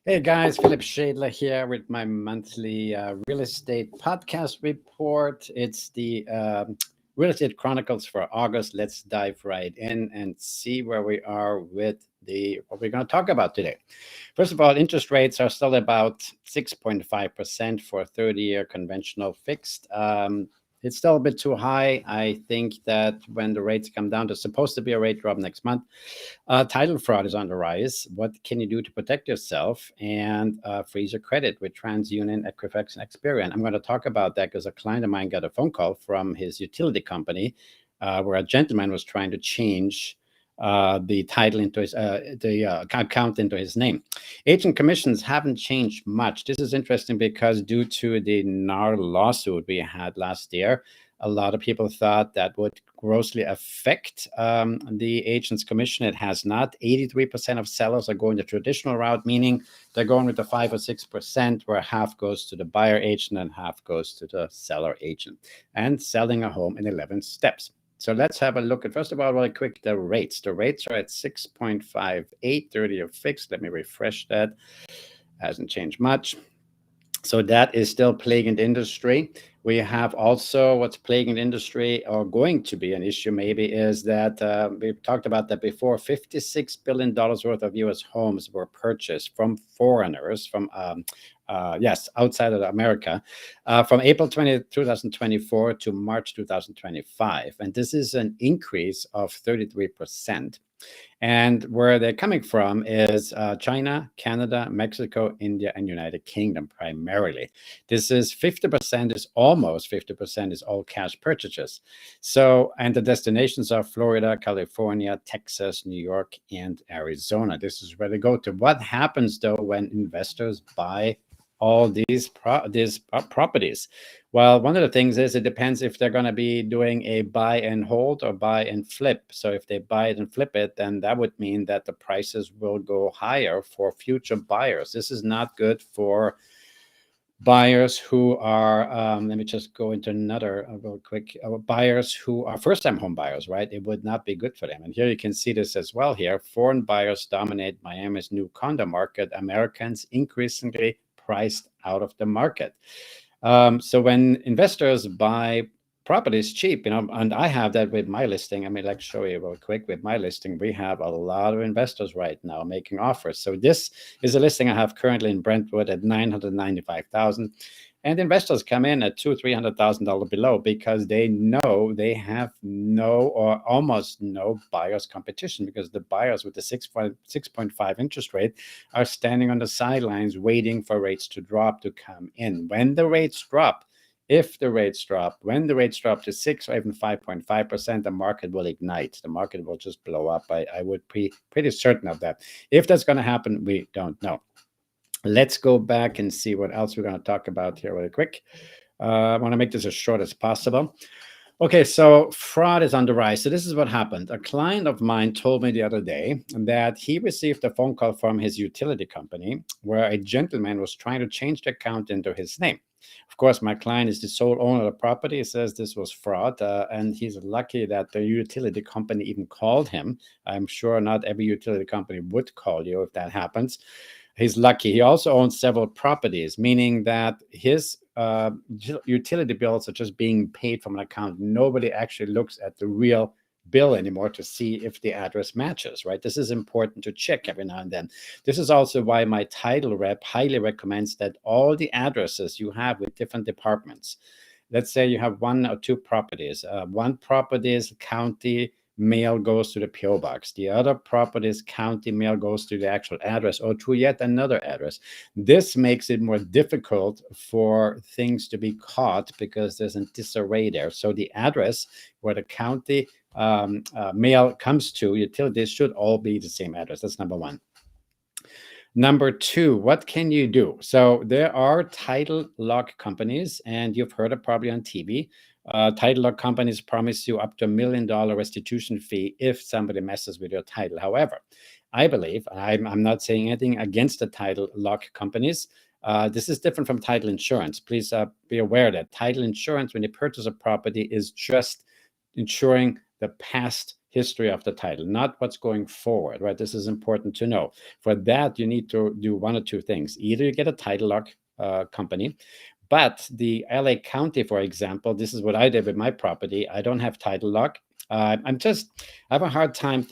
Hey guys, Philipp Schaedler here with my monthly real estate podcast report. It's the Real Estate Chronicles for August. Let's dive right in and see where we are with the what we're going to talk about today. First of all, interest rates are still about 6.5% for a 30-year conventional fixed. It's still a bit too high. I think that when the rates come down, there's supposed to be a rate drop next month. Title fraud is on the rise. What can you do to protect yourself and freeze your credit with TransUnion, Equifax, and Experian? I'm going to talk about that because a client of mine got a phone call from his utility company where a gentleman was trying to change the title into his account into his name. Agent commissions haven't changed much. This is interesting because due to the NAR lawsuit we had last year, a lot of people thought that would grossly affect the agent's commission. It has not. 83% of sellers are going the traditional route, meaning they're going with the 5 or 6%, where half goes to the buyer agent and half goes to the seller agent, and selling a home in 11 steps. So let's have a look at, first of all, really quick, the rates. The rates are at 6.58, 30-year fixed. Let me refresh that. Hasn't changed much. So that is still plaguing the industry. We have also what's plaguing the industry, or going to be an issue maybe, is that we've talked about that before. $56 billion worth of U.S. homes were purchased from foreigners, from outside of America, from April 2024 to March 2025. And this is an increase of 33%. And where they're coming from is China, Canada, Mexico, India, and United Kingdom primarily. This is 50%, is almost 50% is all cash purchases. So, and the destinations are Florida, California, Texas, New York, and Arizona. This is where they go to. What happens though when investors buy all these properties? Well, one of the things is it depends if they're going to be doing a buy and hold or buy and flip. So if they buy it and flip it, then that would mean that the prices will go higher for future buyers. This is not good for buyers who are, let me just go into another real quick, buyers who are first-time home buyers, right? It would not be good for them. And here you can see this as well here. Foreign buyers dominate Miami's new condo market. Americans increasingly priced out of the market. So when investors buy properties cheap, and I have that with my listing. I mean, like show you real quick with my listing, we have a lot of investors right now making offers. So this is a listing I have currently in Brentwood at $995,000. And investors come in at $200,000-$300,000 below because they know they have no or almost no buyers competition, because the buyers with the 6.5 interest rate are standing on the sidelines waiting for rates to drop to come in. When the rates drop, if the rates drop, when the rates drop to 6 or even 5.5%, the market will ignite. The market will just blow up. I would be pretty certain of that. If that's going to happen, we don't know. Let's go back and see what else we're going to talk about here really quick. I want to make this as short as possible. Okay, so fraud is on the rise. So this is what happened. A client of mine told me the other day that he received a phone call from his utility company where a gentleman was trying to change the account into his name. Of course, my client is the sole owner of the property. He says this was fraud, and he's lucky that the utility company even called him. I'm sure not every utility company would call you if that happens. He's lucky. He also owns several properties, meaning that his utility bills are just being paid from an account. Nobody actually looks at the real bill anymore to see if the address matches, right? This is important to check every now and then. This is also why my title rep highly recommends that all the addresses you have with different departments, let's say you have 1 or 2 properties. One property's county mail goes to the PO box. The other property's county mail goes to the actual address or to yet another address. This makes it more difficult for things to be caught because there's a disarray there. So the address where the county mail comes to, utilities should all be the same address. That's number one. Number two, what can you do? So there are title lock companies, and you've heard it probably on TV. Title lock companies promise you up to $1 million restitution fee if somebody messes with your title. However, I believe, I'm not saying anything against the title lock companies. This is different from title insurance. Please be aware that title insurance, when you purchase a property, is just insuring the past history of the title, not what's going forward, right? This is important to know. For that, you need to do one or two things. Either you get a title lock company, but the LA County, for example, this is what I did with my property. I don't have title lock. I have a hard time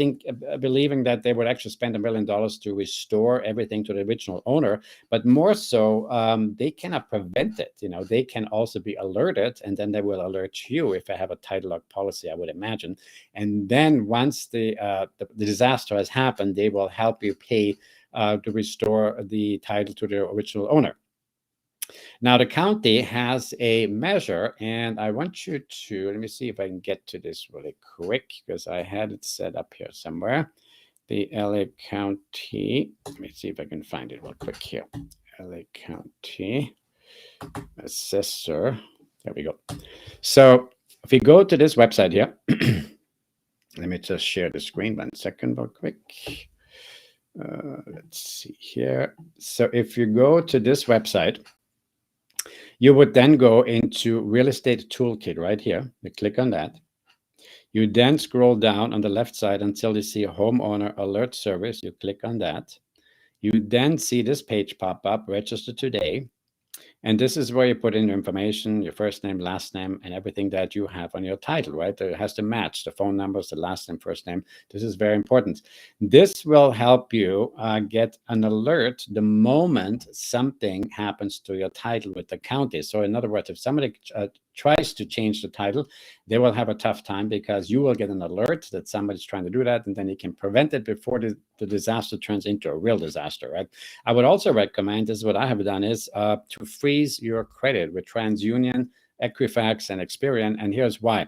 believing that they would actually spend $1 million to restore everything to the original owner, but more so, they cannot prevent it. They can also be alerted, and then they will alert you if I have a title lock policy, I would imagine. And then once the disaster has happened, they will help you pay to restore the title to the original owner. Now, the county has a measure, and I want you to, let me see if I can get to this really quick, because I had it set up here somewhere. The LA County, let me see if I can find it real quick here. LA County Assessor, there we go. So if we go to this website here, let me just share the screen 1 second real quick. Let's see here. So if you go to this website, you would then go into Real Estate Toolkit right here. You click on that. You then scroll down on the left side until you see Homeowner Alert Service. You click on that. You then see this page pop up, Register Today. And this is where you put in your information, your first name, last name, and everything that you have on your title, right? It has to match the phone numbers, the last name, first name. This is very important. This will help you get an alert the moment something happens to your title with the county. So in other words, if somebody tries to change the title, they will have a tough time, because you will get an alert that somebody's trying to do that, and then you can prevent it before the disaster turns into a real disaster, right? I would also recommend, this is what I have done, is to freeze your credit with TransUnion, Equifax, and Experian. And here's why.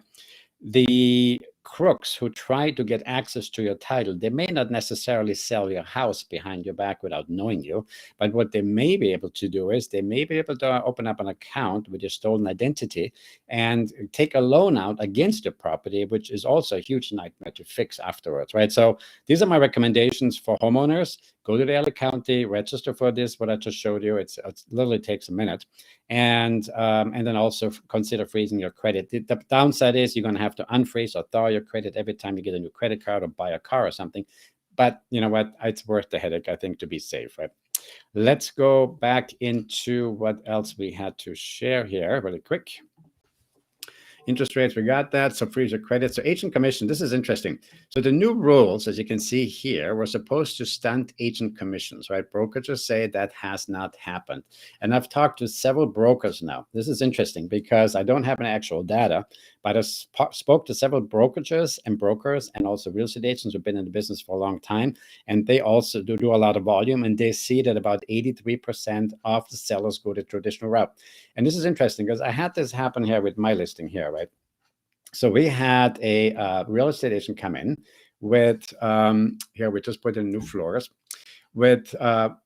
The crooks who try to get access to your title, they may not necessarily sell your house behind your back without knowing you, but what they may be able to do is they may be able to open up an account with your stolen identity and take a loan out against your property, which is also a huge nightmare to fix afterwards, right? So these are my recommendations for homeowners. Go to the LA County, register for this, what I just showed you. It literally takes a minute. And then also consider freezing your credit. The downside is you're going to have to unfreeze or thaw your credit every time you get a new credit card or buy a car or something. But you know what? It's worth the headache, I think, to be safe, right? Let's go back into what else we had to share here really quick. Interest rates, we got that. So freeze your credit. So agent commission, this is interesting. So the new rules, as you can see here, were supposed to stunt agent commissions, right? Brokerages say that has not happened. And I've talked to several brokers now. This is interesting because I don't have any actual data, but I spoke to several brokerages and brokers and also real estate agents who've been in the business for a long time. And they also do a lot of volume, and they see that about 83% of the sellers go the traditional route. And this is interesting because I had this happen here with my listing here, right? So we had a real estate agent come in with, here we just put in new floors, with a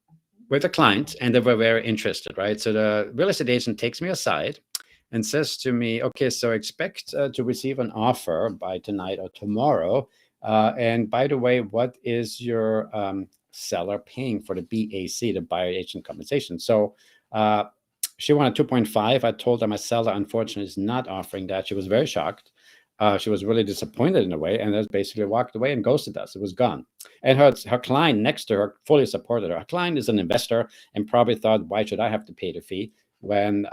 client, and they were very interested, right? So the real estate agent takes me aside and says to me, okay, so expect to receive an offer by tonight or tomorrow. And by the way, what is your seller paying for the BAC, the buyer agent compensation? So she wanted 2.5. I told her my seller, unfortunately, is not offering that. She was very shocked. She was really disappointed in a way, and just basically walked away and ghosted us. It was gone. And her client next to her fully supported her. Her client is an investor and probably thought, why should I have to pay the fee? When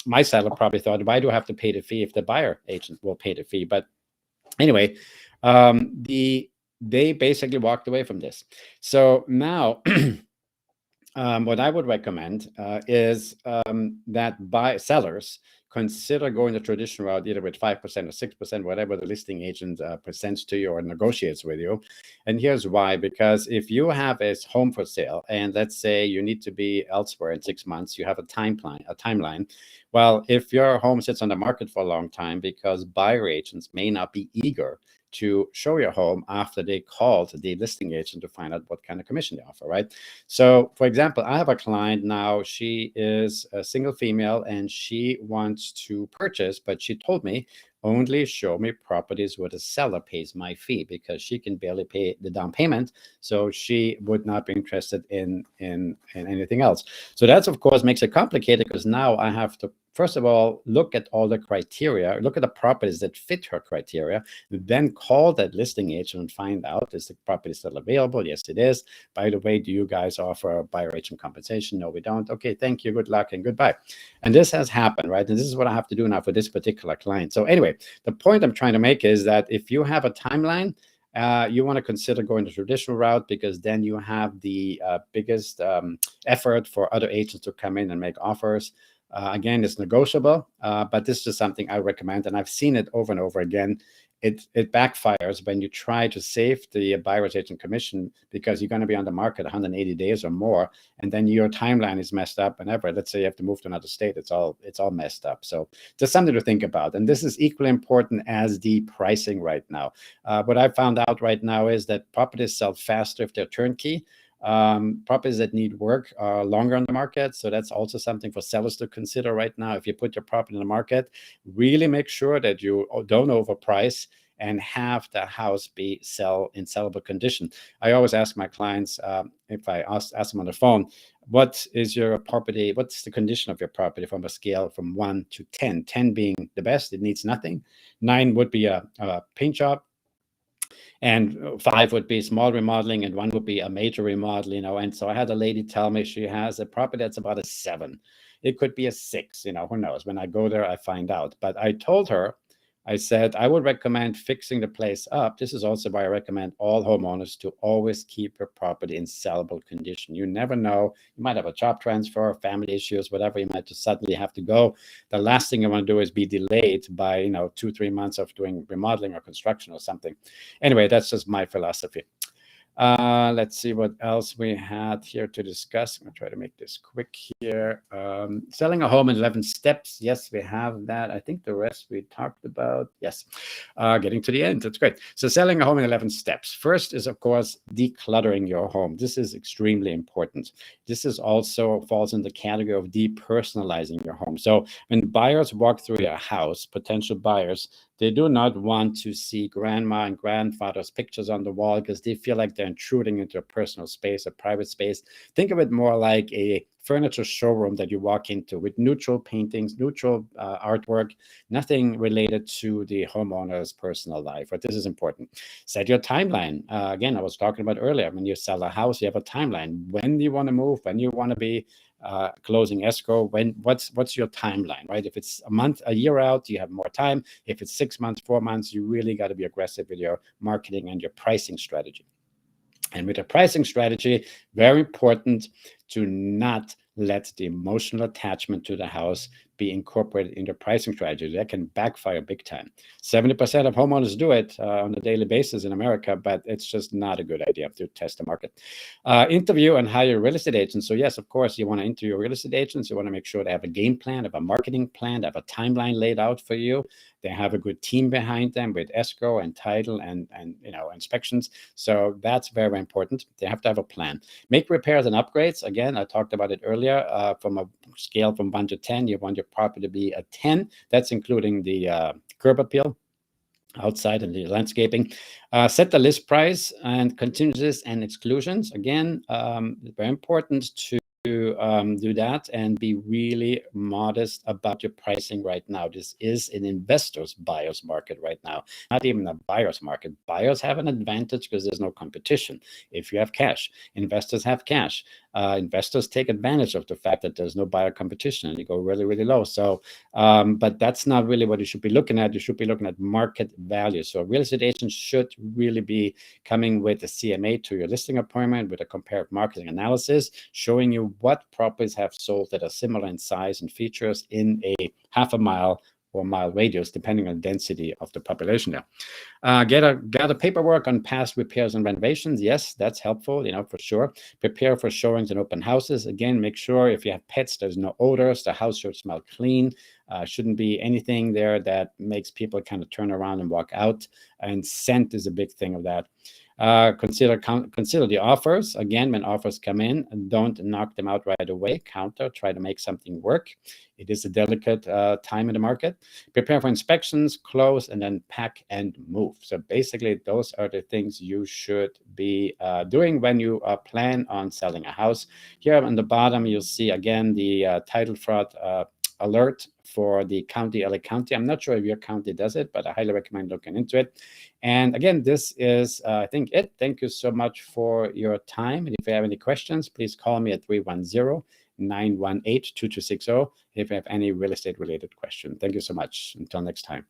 my seller probably thought, why do I have to pay the fee if the buyer agent will pay the fee? But anyway, they basically walked away from this. So now what I would recommend is that sellers consider going the traditional route, either with 5% or 6%, whatever the listing agent presents to you or negotiates with you. And here's why: because if you have a home for sale, and let's say you need to be elsewhere in 6 months, you have a timeline. Well, if your home sits on the market for a long time, because buyer agents may not be eager to show your home after they called the listing agent to find out what kind of commission they offer, right? So, for example, I have a client now. She is a single female and she wants to purchase, but she told me, only show me properties where the seller pays my fee, because she can barely pay the down payment. So she would not be interested in anything else. So that's, of course, makes it complicated, because now I have to first of all, look at all the criteria, look at the properties that fit her criteria, then call that listing agent and find out, is the property still available? Yes, it is. By the way, do you guys offer buyer agent compensation? No, we don't. Okay, thank you, good luck, and goodbye. And this has happened, right? And this is what I have to do now for this particular client. So anyway, the point I'm trying to make is that if you have a timeline, you want to consider going the traditional route, because then you have the biggest effort for other agents to come in and make offers. Again, it's negotiable, but this is something I recommend, and I've seen it over and over again. It backfires when you try to save the buyer's agent commission, because you're going to be on the market 180 days or more, and then your timeline is messed up. Whenever, let's say, you have to move to another state, it's all messed up. So just something to think about. And this is equally important as the pricing right now. What I found out right now is that properties sell faster if they're turnkey. Properties that need work are longer on the market. So that's also something for sellers to consider right now. If you put your property in the market, really make sure that you don't overprice and have the house be in sellable condition. I always ask my clients, if I ask them on the phone, what is your property? What's the condition of your property from a scale from 1 to 10? 10 being the best, it needs nothing. 9 would be a paint job, and 5 would be small remodeling, and 1 would be a major remodel, And so I had a lady tell me she has a property that's about a 7. It could be a 6, who knows? When I go there, I find out. But I told her, I said, I would recommend fixing the place up. This is also why I recommend all homeowners to always keep your property in sellable condition. You never know. You might have a job transfer, family issues, whatever. You might just suddenly have to go. The last thing you want to do is be delayed by, 2-3 months of doing remodeling or construction or something. Anyway, that's just my philosophy. Let's see what else we had here to discuss. I'm going to try to make this quick here. Selling a home in 11 steps. Yes, we have that. I think the rest we talked about. Yes. Getting to the end. That's great. So selling a home in 11 steps. First is, of course, decluttering your home. This is extremely important. This is also falls in the category of depersonalizing your home. So when buyers walk through your house, potential buyers, they do not want to see grandma and grandfather's pictures on the wall, because they feel like they're intruding into a personal space, a private space. Think of it more like a furniture showroom that you walk into with neutral paintings, neutral artwork, nothing related to the homeowner's personal life. But this is important. Set your timeline. Again, I was talking about earlier, when you sell a house, you have a timeline. When you want to move, when you want to be closing escrow, what's your timeline, right? If it's a month, a year out, you have more time. If it's 6 months, 4 months, you really got to be aggressive with your marketing and your pricing strategy. And with a pricing strategy, very important to not let the emotional attachment to the house be incorporated into pricing strategy. That can backfire big time. 70% of homeowners do it on a daily basis in America, but it's just not a good idea to test the market. Interview and hire real estate agents. So yes, of course, you want to interview real estate agents. You want to make sure they have a game plan, have a marketing plan, have a timeline laid out for you. They have a good team behind them with escrow and title and inspections. So that's very, very important. They have to have a plan. Make repairs and upgrades. Again, I talked about it earlier. From a scale from 1 to 10, you want your property to be a 10. That's including the curb appeal outside and the landscaping. Set the list price and contingencies and exclusions. Again, very important to do that and be really modest about your pricing right now. This is an investor's buyer's market right now, not even a buyer's market. Buyers have an advantage because there's no competition. If you have cash, investors have cash. Investors take advantage of the fact that there's no buyer competition and you go really, really low. So, but that's not really what you should be looking at. You should be looking at market value. So a real estate agent should really be coming with a CMA to your listing appointment with a comparative marketing analysis, showing you what properties have sold that are similar in size and features in a half a mile or mile radius, depending on the density of the population there. Gather paperwork on past repairs and renovations. Yes, that's helpful, for sure. Prepare for showings and open houses. Again, make sure if you have pets, there's no odors. The house should smell clean. Shouldn't be anything there that makes people kind of turn around and walk out. And scent is a big thing of that. Consider the offers. Again, when offers come in, don't knock them out right away. Counter, try to make something work. It is a delicate time in the market. Prepare for inspections, close, and then pack and move. So basically, those are the things you should be doing when you plan on selling a house. Here on the bottom, you'll see again the title fraud alert for the county, LA County. I'm not sure if your county does it, but I highly recommend looking into it. And again, this is, I think, it. Thank you so much for your time. And if you have any questions, please call me at 310-918-2260 if you have any real estate related question. Thank you so much. Until next time.